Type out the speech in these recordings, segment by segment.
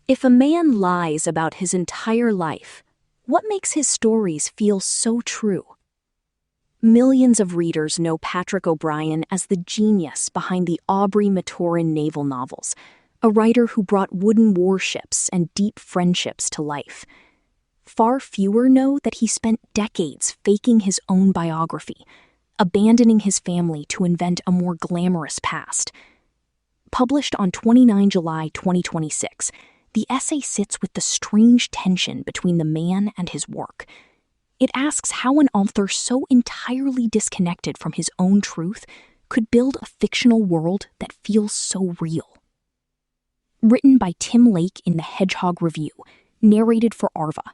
If a man lies about his entire life, what makes his stories feel so true? Millions of readers know Patrick O'Brian as the genius behind the Aubrey-Maturin naval novels, a writer who brought wooden warships and deep friendships to life. Far fewer know that he spent decades faking his own biography, abandoning his family to invent a more glamorous past. Published on 29 July 2026, the essay sits with the strange tension between the man and his work. It asks how an author so entirely disconnected from his own truth could build a fictional world that feels so real. Written by Tim Lake in the Hedgehog Review, narrated for Arva.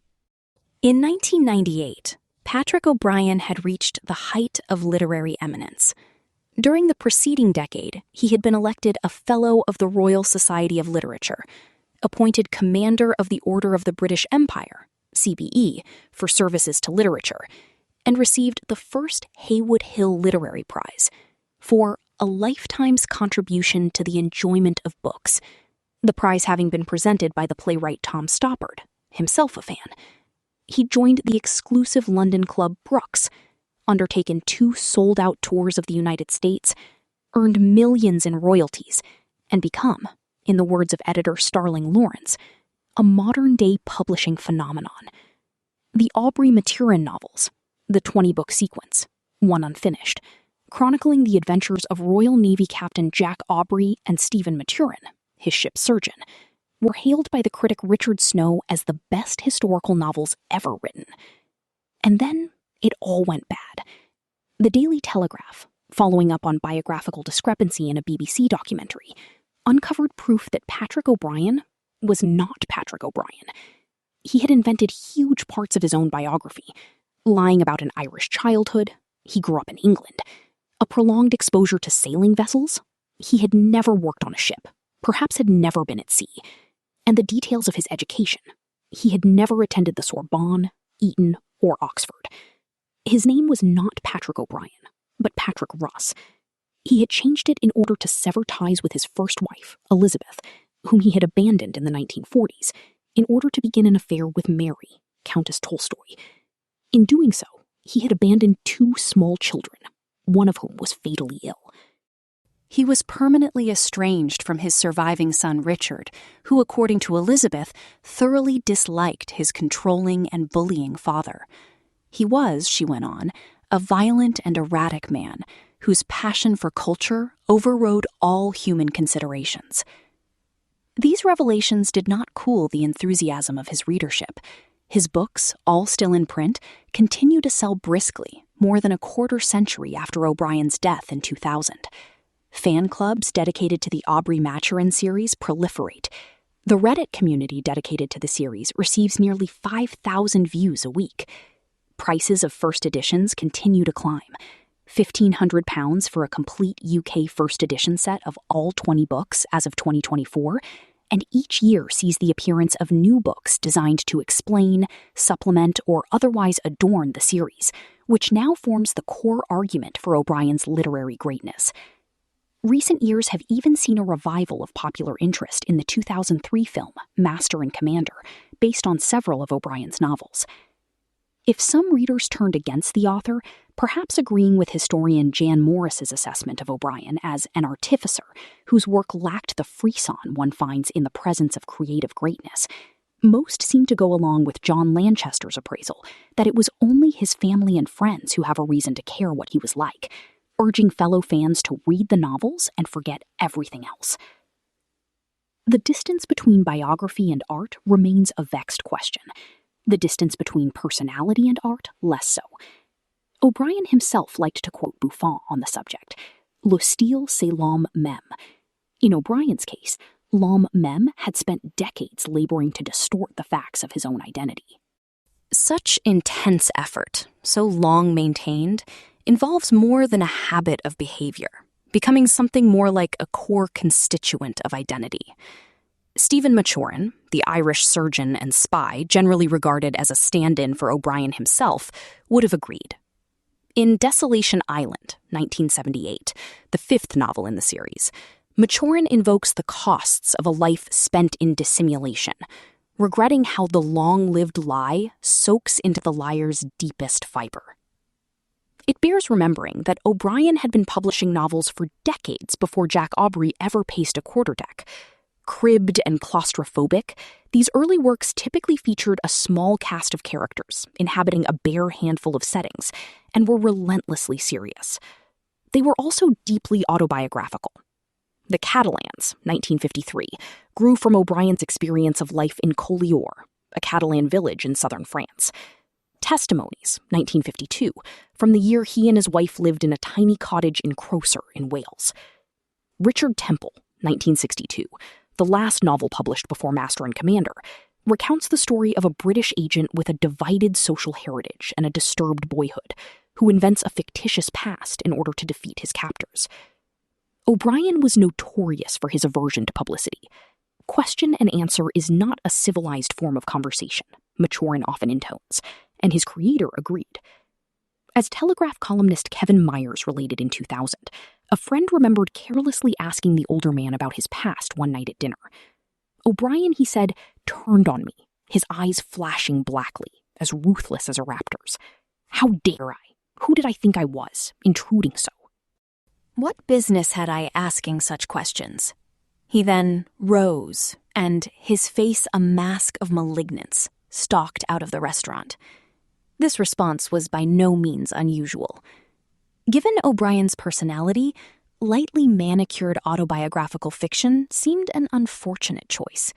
In 1998, Patrick O'Brian had reached the height of literary eminence. During the preceding decade, he had been elected a Fellow of the Royal Society of Literature, appointed Commander of the Order of the British Empire, CBE, for services to literature, and received the first Haywood Hill Literary Prize for a lifetime's contribution to the enjoyment of books, the prize having been presented by the playwright Tom Stoppard, himself a fan. He joined the exclusive London club Brooks, undertaken 2 sold-out tours of the United States, earned millions in royalties, and become, in the words of editor Starling Lawrence, a modern-day publishing phenomenon. The Aubrey-Maturin novels, the 20-book sequence, one unfinished, chronicling the adventures of Royal Navy Captain Jack Aubrey and Stephen Maturin, his ship's surgeon, were hailed by the critic Richard Snow as the best historical novels ever written. And then it all went bad. The Daily Telegraph, following up on biographical discrepancy in a BBC documentary, uncovered proof that Patrick O'Brian was not Patrick O'Brian. He had invented huge parts of his own biography, lying about an Irish childhood, he grew up in England, a prolonged exposure to sailing vessels, he had never worked on a ship, perhaps had never been at sea, and the details of his education. He had never attended the Sorbonne, Eton, or Oxford. His name was not Patrick O'Brian, but Patrick Ross. He had changed it in order to sever ties with his first wife, Elizabeth, whom he had abandoned in the 1940s, in order to begin an affair with Mary, Countess Tolstoy. In doing so, he had abandoned 2 small children, one of whom was fatally ill. He was permanently estranged from his surviving son Richard, who, according to Elizabeth, thoroughly disliked his controlling and bullying father. He was, she went on, a violent and erratic man whose passion for culture overrode all human considerations. These revelations did not cool the enthusiasm of his readership. His books, all still in print, continue to sell briskly more than a quarter-century after O'Brian's death in 2000. Fan clubs dedicated to the Aubrey-Maturin series proliferate. The Reddit community dedicated to the series receives nearly 5,000 views a week. Prices of first editions continue to climb. £1,500 for a complete UK first edition set of all 20 books as of 2024, and each year sees the appearance of new books designed to explain, supplement, or otherwise adorn the series, which now forms the core argument for O'Brian's literary greatness. Recent years have even seen a revival of popular interest in the 2003 film Master and Commander, based on several of O'Brian's novels. If some readers turned against the author, perhaps agreeing with historian Jan Morris's assessment of O'Brian as an artificer whose work lacked the frisson one finds in the presence of creative greatness, most seem to go along with John Lanchester's appraisal that it was only his family and friends who have a reason to care what he was like, urging fellow fans to read the novels and forget everything else. The distance between biography and art remains a vexed question. The distance between personality and art, less so. O'Brian himself liked to quote Buffon on the subject. Le style, c'est l'homme même. In O'Brian's case, l'homme même had spent decades laboring to distort the facts of his own identity. Such intense effort, so long maintained, involves more than a habit of behavior, becoming something more like a core constituent of identity. Stephen Maturin, the Irish surgeon and spy generally regarded as a stand-in for O'Brian himself, would have agreed. In Desolation Island, 1978, the 5th novel in the series, Maturin invokes the costs of a life spent in dissimulation, regretting how the long-lived lie soaks into the liar's deepest fiber. It bears remembering that O'Brien had been publishing novels for decades before Jack Aubrey ever paced a quarterdeck. Cribbed and claustrophobic, these early works typically featured a small cast of characters inhabiting a bare handful of settings and were relentlessly serious. They were also deeply autobiographical. The Catalans, 1953, grew from O'Brien's experience of life in Collioure, a Catalan village in southern France. Testimonies, 1952, from the year he and his wife lived in a tiny cottage in Crocer in Wales. Richard Temple, 1962, the last novel published before Master and Commander, recounts the story of a British agent with a divided social heritage and a disturbed boyhood, who invents a fictitious past in order to defeat his captors. O'Brien was notorious for his aversion to publicity. Question and answer is not a civilized form of conversation, Maturin often intones, and his creator agreed. As Telegraph columnist Kevin Myers related in 2000, a friend remembered carelessly asking the older man about his past one night at dinner. O'Brien, he said, turned on me, his eyes flashing blackly, as ruthless as a raptor's. How dare I? Who did I think I was, intruding so? What business had I asking such questions? He then rose, and, his face a mask of malignance, stalked out of the restaurant. This response was by no means unusual. Given O'Brien's personality, lightly manicured autobiographical fiction seemed an unfortunate choice.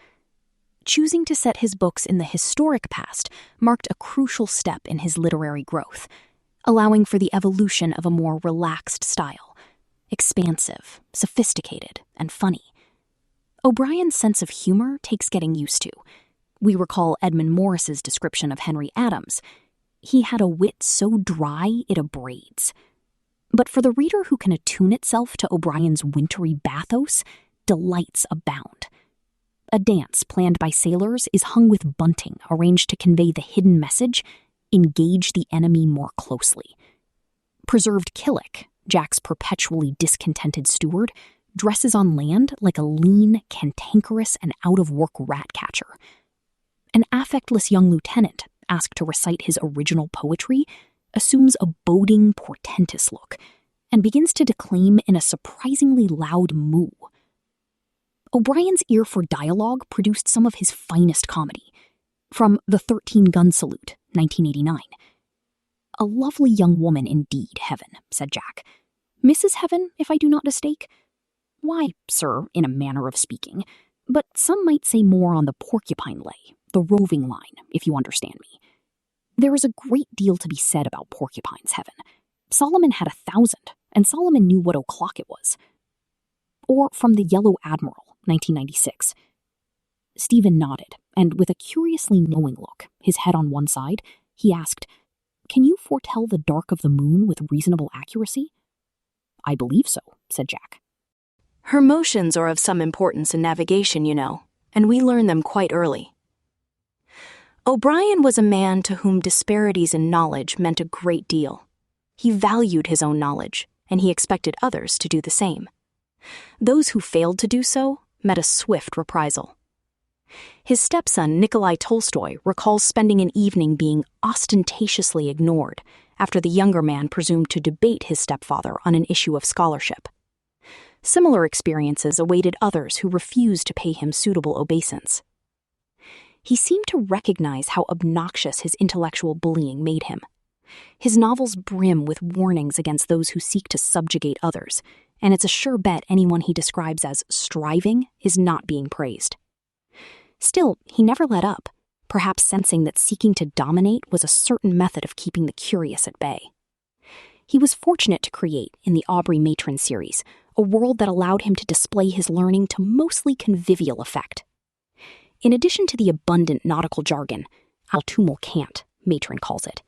Choosing to set his books in the historic past marked a crucial step in his literary growth, allowing for the evolution of a more relaxed style, expansive, sophisticated, and funny. O'Brien's sense of humor takes getting used to. We recall Edmund Morris's description of Henry Adams. He had a wit so dry it abrades. But for the reader who can attune itself to O'Brien's wintry bathos, delights abound. A dance planned by sailors is hung with bunting arranged to convey the hidden message, engage the enemy more closely. Preserved Killick, Jack's perpetually discontented steward, dresses on land like a lean, cantankerous, and out-of-work rat-catcher. An affectless young lieutenant, asked to recite his original poetry, assumes a boding, portentous look, and begins to declaim in a surprisingly loud moo. O'Brien's ear for dialogue produced some of his finest comedy. From The 13-Gun Salute, 1989. "A lovely young woman indeed, Heaven," said Jack. "Mrs. Heaven, if I do not mistake?" "Why, sir, in a manner of speaking, but some might say more on the porcupine lay, the roving line, if you understand me. There is a great deal to be said about porcupines, Heaven. Solomon had 1,000, and Solomon knew what o'clock it was." Or from The Yellow Admiral, 1996. Stephen nodded, and with a curiously knowing look, his head on one side, he asked, "Can you foretell the dark of the moon with reasonable accuracy?" "I believe so," said Jack. "Her motions are of some importance in navigation, you know, and we learn them quite early." O'Brien was a man to whom disparities in knowledge meant a great deal. He valued his own knowledge, and he expected others to do the same. Those who failed to do so met a swift reprisal. His stepson, Nikolai Tolstoy, recalls spending an evening being ostentatiously ignored after the younger man presumed to debate his stepfather on an issue of scholarship. Similar experiences awaited others who refused to pay him suitable obeisance. He seemed to recognize how obnoxious his intellectual bullying made him. His novels brim with warnings against those who seek to subjugate others, and it's a sure bet anyone he describes as striving is not being praised. Still, he never let up, perhaps sensing that seeking to dominate was a certain method of keeping the curious at bay. He was fortunate to create, in the Aubrey-Maturin series, a world that allowed him to display his learning to mostly convivial effect. In addition to the abundant nautical jargon, Altumel cant, Maturin calls it,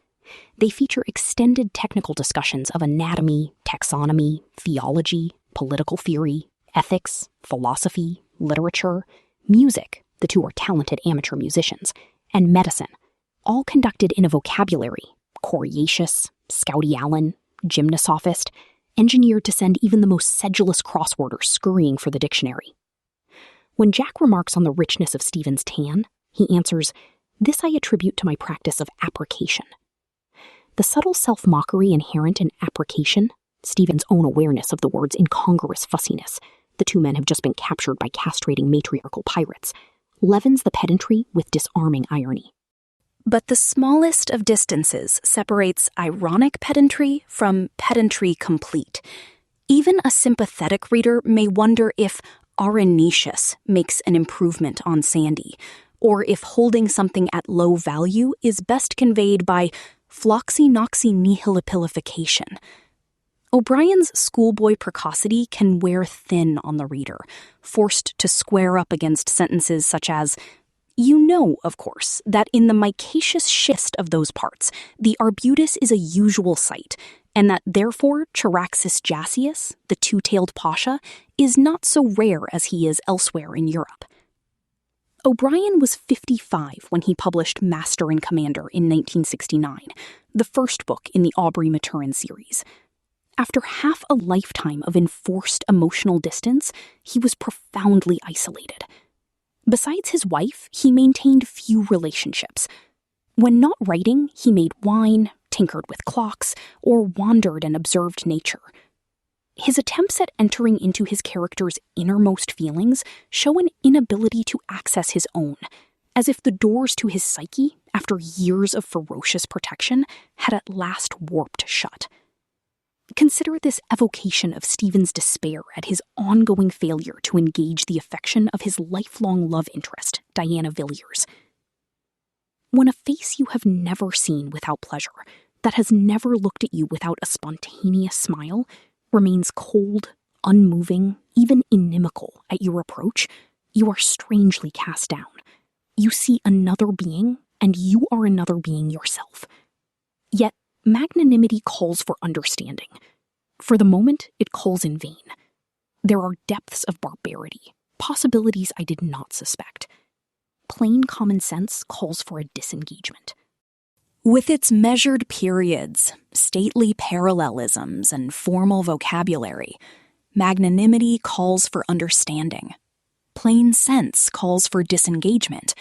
they feature extended technical discussions of anatomy, taxonomy, theology, political theory, ethics, philosophy, literature, music, the two are talented amateur musicians, and medicine, all conducted in a vocabulary, coriaceous, Scouty Allen, gymnosophist, engineered to send even the most sedulous crossworder scurrying for the dictionary. When Jack remarks on the richness of Stephen's tan, he answers, "This I attribute to my practice of application." The subtle self-mockery inherent in application, Stephen's own awareness of the word's incongruous fussiness, the two men have just been captured by castrating matriarchal pirates, leavens the pedantry with disarming irony. But the smallest of distances separates ironic pedantry from pedantry complete. Even a sympathetic reader may wonder if arenicious makes an improvement on Sandy, or if holding something at low value is best conveyed by floxy-noxy nihilipilification. O'Brien's schoolboy precocity can wear thin on the reader, forced to square up against sentences such as, "You know, of course, that in the micaceous schist of those parts, the arbutus is a usual sight, and that therefore Charaxus jaceus, the two-tailed pasha, is not so rare as he is elsewhere in Europe." O'Brien was 55 when he published Master and Commander in 1969, the first book in the Aubrey-Maturin series. After half a lifetime of enforced emotional distance, he was profoundly isolated. Besides his wife, he maintained few relationships. When not writing, he made wine, tinkered with clocks, or wandered and observed nature. His attempts at entering into his character's innermost feelings show an inability to access his own, as if the doors to his psyche, after years of ferocious protection, had at last warped shut. Consider this evocation of Stephen's despair at his ongoing failure to engage the affection of his lifelong love interest, Diana Villiers. When a face you have never seen without pleasure, that has never looked at you without a spontaneous smile, remains cold, unmoving, even inimical at your approach, you are strangely cast down. You see another being, and you are another being yourself. Yet, magnanimity calls for understanding. For the moment, it calls in vain. There are depths of barbarity, possibilities I did not suspect. Plain common sense calls for a disengagement. With its measured periods, stately parallelisms, and formal vocabulary, magnanimity calls for understanding. Plain sense calls for disengagement.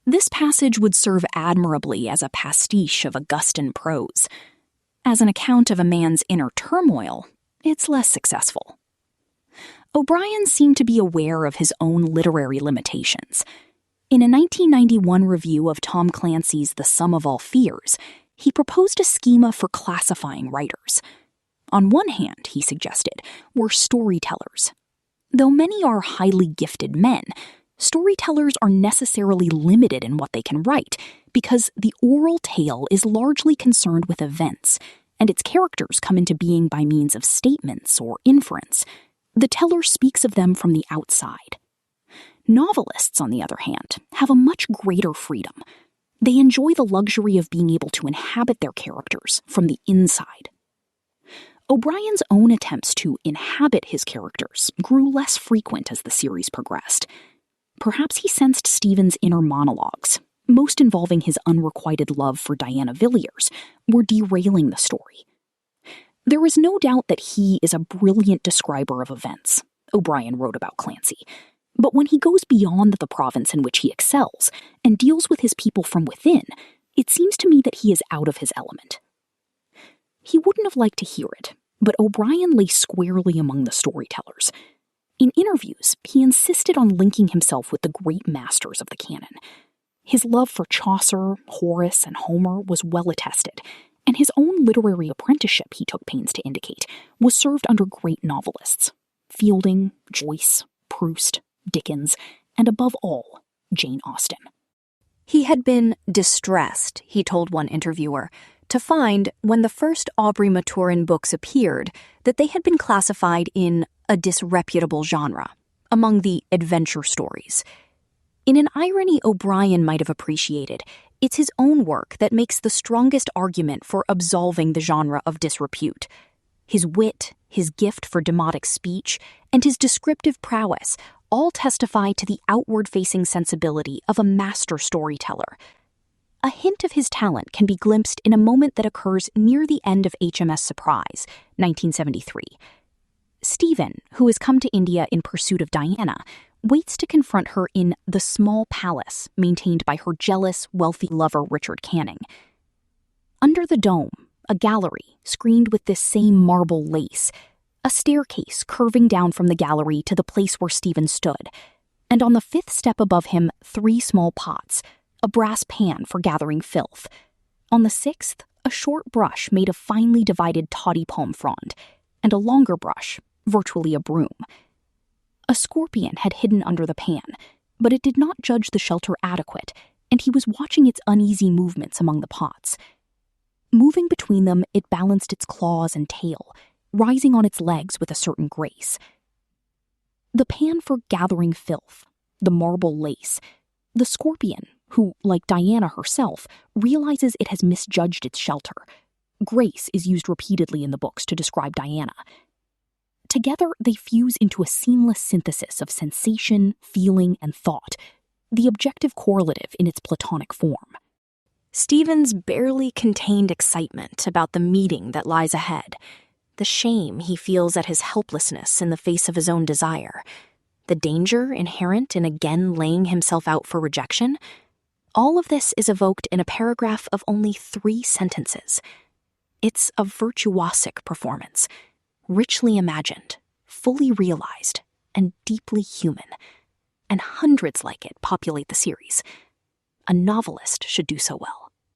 This passage would serve admirably as a pastiche of Augustan prose. As an account of a man's inner turmoil, it's less successful. O'Brien seemed to be aware of his own literary limitations. In a 1991 review of Tom Clancy's The Sum of All Fears, he proposed a schema for classifying writers. On one hand, he suggested, were storytellers. Though many are highly gifted men, storytellers are necessarily limited in what they can write, because the oral tale is largely concerned with events, and its characters come into being by means of statements or inference. The teller speaks of them from the outside. Novelists, on the other hand, have a much greater freedom. They enjoy the luxury of being able to inhabit their characters from the inside. O'Brien's own attempts to inhabit his characters grew less frequent as the series progressed. Perhaps he sensed Stephen's inner monologues, most involving his unrequited love for Diana Villiers, were derailing the story. There is no doubt that he is a brilliant describer of events, O'Brien wrote about Clancy. But when he goes beyond the province in which he excels and deals with his people from within, it seems to me that he is out of his element. He wouldn't have liked to hear it, but O'Brien lay squarely among the storytellers. In interviews, he insisted on linking himself with the great masters of the canon. His love for Chaucer, Horace, and Homer was well attested, and his own literary apprenticeship, he took pains to indicate, was served under great novelists: Fielding, Joyce, Proust, Dickens, and above all, Jane Austen. He had been distressed, he told one interviewer, to find, when the first Aubrey-Maturin books appeared, that they had been classified in a disreputable genre, among the adventure stories. In an irony O'Brien might have appreciated, it's his own work that makes the strongest argument for absolving the genre of disrepute. His wit, his gift for demotic speech, and his descriptive prowess all testify to the outward-facing sensibility of a master storyteller. A hint of his talent can be glimpsed in a moment that occurs near the end of HMS Surprise, 1973. Stephen, who has come to India in pursuit of Diana, waits to confront her in the small palace maintained by her jealous, wealthy lover Richard Canning. Under the dome, a gallery screened with this same marble lace, a staircase curving down from the gallery to the place where Stephen stood, and on the 5th step above him 3 small pots, a brass pan for gathering filth. On the 6th, a short brush made of finely divided toddy palm frond, and a longer brush, virtually a broom. A scorpion had hidden under the pan, but it did not judge the shelter adequate, and he was watching its uneasy movements among the pots. Moving between them, it balanced its claws and tail, rising on its legs with a certain grace. The pan for gathering filth, the marble lace, the scorpion, who, like Diana herself, realizes it has misjudged its shelter. Grace is used repeatedly in the books to describe Diana. Together, they fuse into a seamless synthesis of sensation, feeling, and thought, the objective correlative in its platonic form. Stephen's barely contained excitement about the meeting that lies ahead, the shame he feels at his helplessness in the face of his own desire, the danger inherent in again laying himself out for rejection, all of this is evoked in a paragraph of only 3 sentences. It's a virtuosic performance, richly imagined, fully realized, and deeply human. And hundreds like it populate the series. A novelist should do so well.